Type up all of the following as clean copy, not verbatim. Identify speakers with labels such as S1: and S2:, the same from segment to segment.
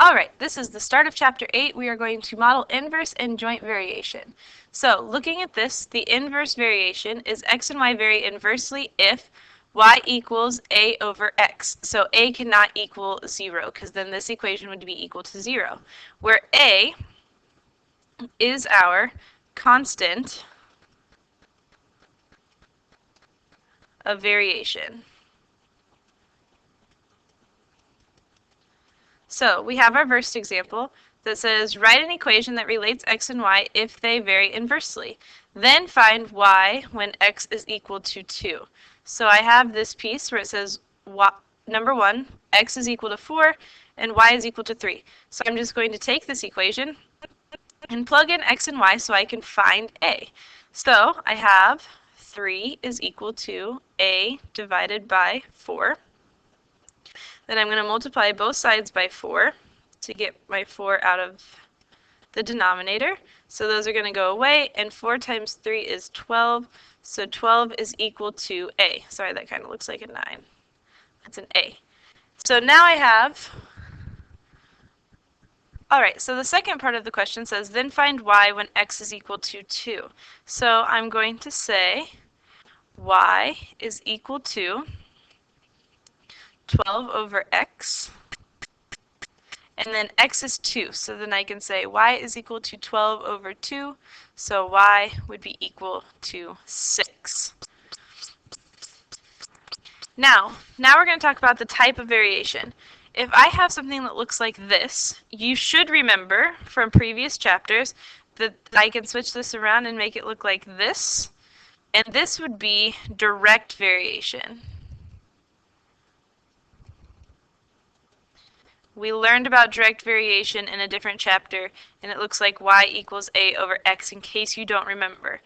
S1: All right, this is the start of Chapter 8. We are going to model inverse and joint variation. So looking at this, the inverse variation is x and y vary inversely if y equals a over x. So a cannot equal 0 because then this equation would be equal to 0, where a is our constant of variation. So we have our first example that says write an equation that relates x and y if they vary inversely. Then find y when x is equal to 2. So I have this piece where it says number 1, x is equal to 4 and y is equal to 3. So I'm just going to take this equation and plug in x and y so I can find a. So I have 3 is equal to a divided by 4. Then I'm going to multiply both sides by 4 to get my 4 out of the denominator. So those are going to go away, and 4 times 3 is 12. So 12 is equal to a. Sorry, that kind of looks like a 9. That's an a. So now I have... All right, so the second part of the question says, then find y when x is equal to 2. So I'm going to say y is equal to 12 over x, and then x is 2, so then I can say y is equal to 12 over 2, so y would be equal to 6. Now we're going to talk about the type of variation. If I have something that looks like this, you should remember from previous chapters that I can switch this around and make it look like this, and this would be direct variation. We learned about direct variation in a different chapter, and it looks like y equals a over x in case you don't remember.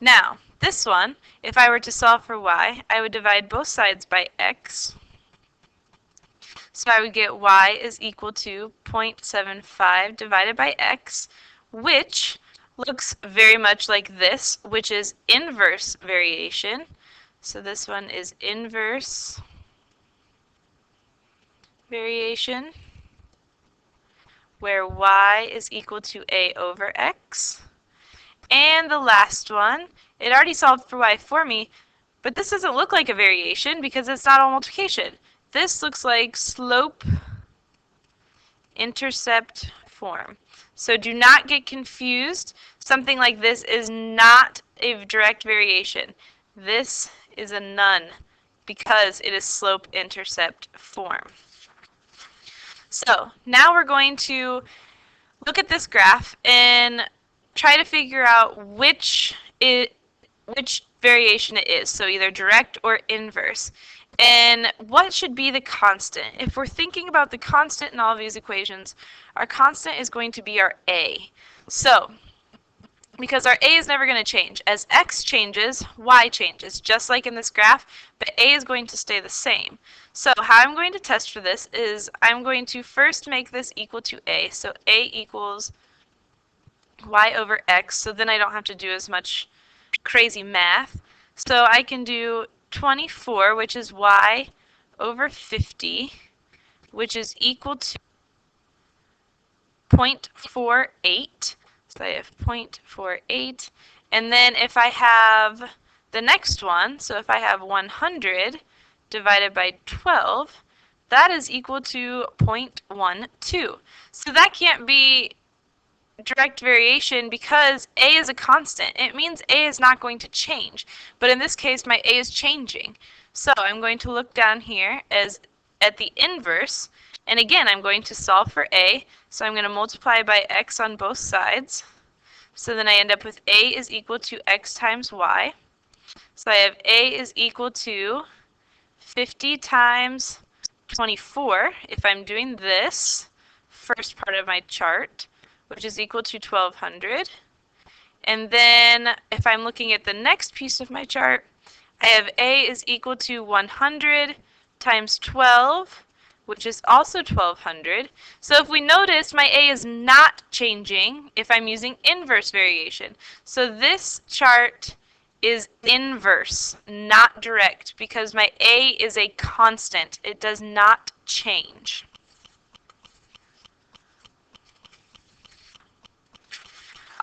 S1: Now, this one, if I were to solve for y, I would divide both sides by x. So I would get y is equal to 0.75 divided by x, which looks very much like this, which is inverse variation. So this one is inverse variation, where y is equal to a over x. And the last one, it already solved for y for me, but this doesn't look like a variation because it's not all multiplication. This looks like slope-intercept form. So do not get confused. Something like this is not a direct variation. This is a none because it is slope-intercept form. So now we're going to look at this graph and try to figure out which variation it is, so either direct or inverse. And what should be the constant? If we're thinking about the constant in all of these equations, our constant is going to be our a. So, because our a is never going to change. As x changes, y changes, just like in this graph, but a is going to stay the same. So how I'm going to test for this is I'm going to first make this equal to a. So a equals y over x, so then I don't have to do as much crazy math. So I can do 24, which is y over 50, which is equal to 0.48. So I have 0.48. And then if I have the next one, so if I have 100 divided by 12, that is equal to 0.12. So that can't be direct variation because a is a constant. It means a is not going to change. But in this case, my a is changing. So I'm going to look down here at the inverse. And again, I'm going to solve for a. So I'm going to multiply by x on both sides. So then I end up with a is equal to x times y. So I have a is equal to 50 times 24 if I'm doing this first part of my chart, which is equal to 1200. And then if I'm looking at the next piece of my chart, I have a is equal to 100 times 12, which is also 1200. So if we notice, my a is not changing if I'm using inverse variation. So this chart is inverse, not direct, because my a is a constant. It does not change.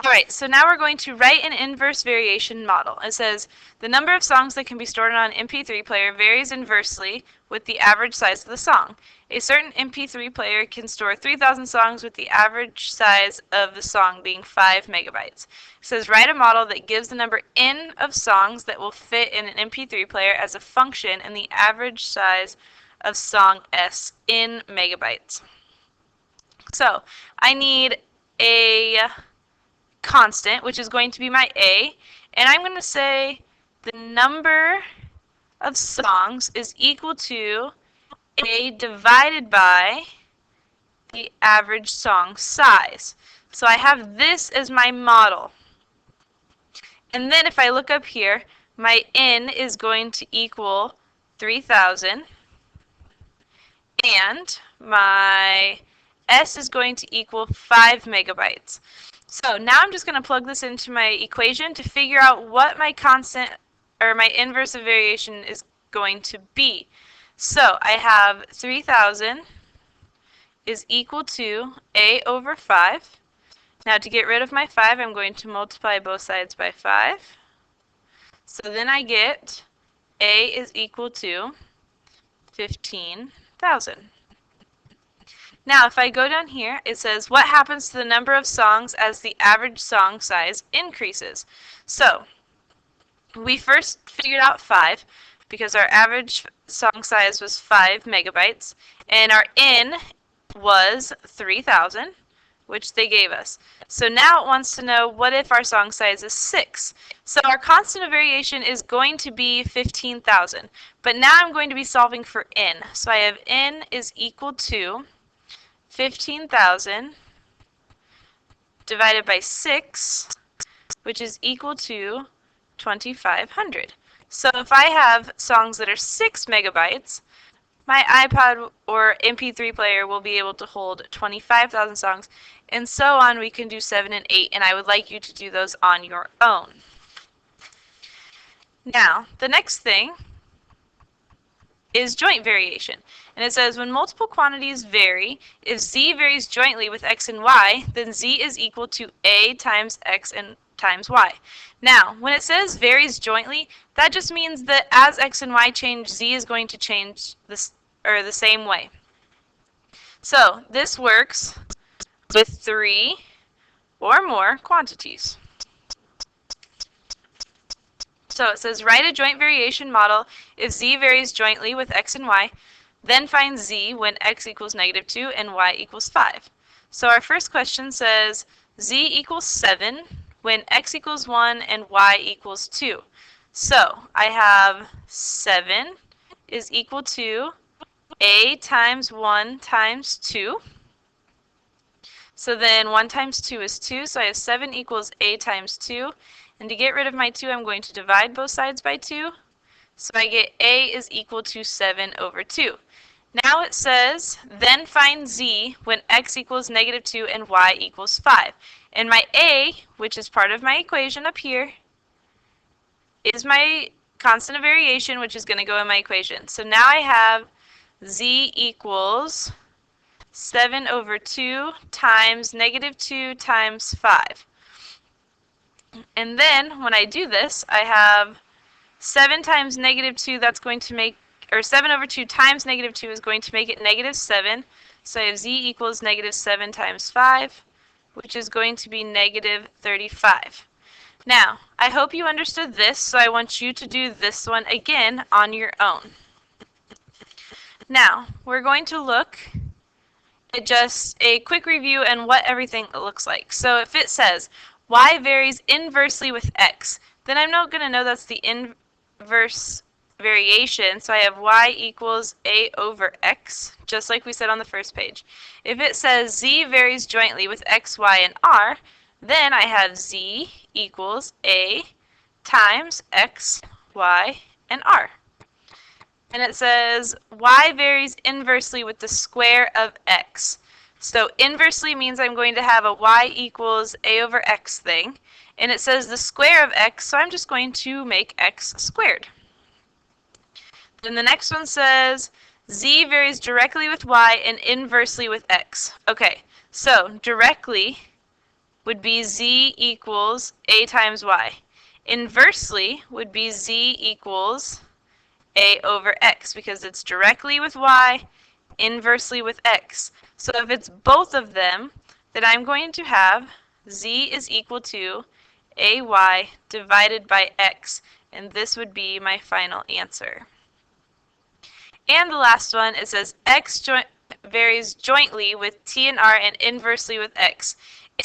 S1: All right, so now we're going to write an inverse variation model. It says the number of songs that can be stored on an MP3 player varies inversely with the average size of the song. A certain MP3 player can store 3,000 songs with the average size of the song being 5 megabytes. It says write a model that gives the number n of songs that will fit in an MP3 player as a function and the average size of song S in megabytes. So I need a constant, which is going to be my A, and I'm going to say the number of songs is equal to A divided by the average song size. So I have this as my model. And then if I look up here, my N is going to equal 3,000, and my S is going to equal 5 megabytes. So now I'm just going to plug this into my equation to figure out what my constant or my inverse of variation is going to be. So I have 3,000 is equal to A over 5. Now to get rid of my 5, I'm going to multiply both sides by 5. So then I get A is equal to 15,000. Now, if I go down here, it says, what happens to the number of songs as the average song size increases? So, we first figured out 5, because our average song size was 5 megabytes, and our N was 3,000, which they gave us. So now it wants to know, what if our song size is 6? So our constant of variation is going to be 15,000. But now I'm going to be solving for N. So I have N is equal to 15,000 divided by 6, which is equal to 2,500. So if I have songs that are 6 megabytes, my iPod or MP3 player will be able to hold 25,000 songs, and so on. We can do 7 and 8, and I would like you to do those on your own. Now, the next thing is joint variation. And it says when multiple quantities vary, if z varies jointly with x and y, then z is equal to a times x and times y. Now, when it says varies jointly, that just means that as x and y change, z is going to change this or the same way. So this works with 3 or more quantities. So it says write a joint variation model if z varies jointly with x and y, then find z when x equals -2 and y equals 5. So our first question says z equals 7 when x equals 1 and y equals 2. So I have 7 is equal to a times 1 times 2. So then 1 times 2 is 2, so I have 7 equals a times 2. And to get rid of my 2, I'm going to divide both sides by 2. So I get a is equal to 7 over 2. Now it says, then find z when x equals -2 and y equals 5. And my a, which is part of my equation up here, is my constant of variation, which is going to go in my equation. So now I have z equals 7 over 2 times -2 times 5. And then when I do this, I have 7 times -2, that's going to make, or 7 over 2 times -2 is going to make it -7. So I have z equals -7 times 5, which is going to be -35. Now, I hope you understood this, so I want you to do this one again on your own. Now, we're going to look at just a quick review and what everything looks like. So if it says y varies inversely with x, then I'm not going to know that's the inverse variation, so I have y equals a over x, just like we said on the first page. If it says z varies jointly with x, y, and r, then I have z equals a times x, y, and r. And it says y varies inversely with the square of x. So inversely means I'm going to have a y equals a over x thing. And it says the square of x, so I'm just going to make x squared. Then the next one says z varies directly with y and inversely with x. Okay, so directly would be z equals a times y. Inversely would be z equals a over x because it's directly with y, inversely with x. So if it's both of them, then I'm going to have z is equal to ay divided by x, and this would be my final answer. And the last one, it says x varies jointly with t and r and inversely with x.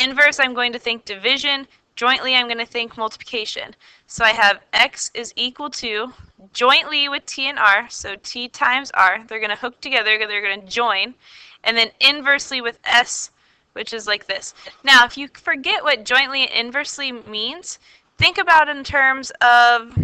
S1: Inverse, I'm going to think division. Jointly, I'm going to think multiplication. So I have x is equal to, jointly with t and r, so t times r, they're going to hook together, they're going to join, and then inversely with s, which is like this. Now, if you forget what jointly and inversely means, think about it in terms of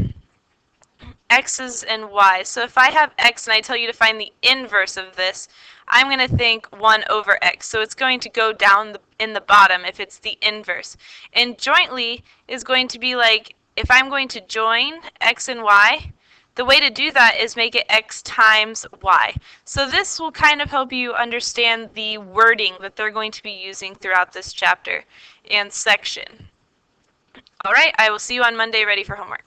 S1: x's and y's. So if I have x and I tell you to find the inverse of this, I'm going to think 1 over x. So it's going to go down in the bottom if it's the inverse. And jointly is going to be like, if I'm going to join x and y, the way to do that is make it x times y. So this will kind of help you understand the wording that they're going to be using throughout this chapter and section. All right, I will see you on Monday ready for homework.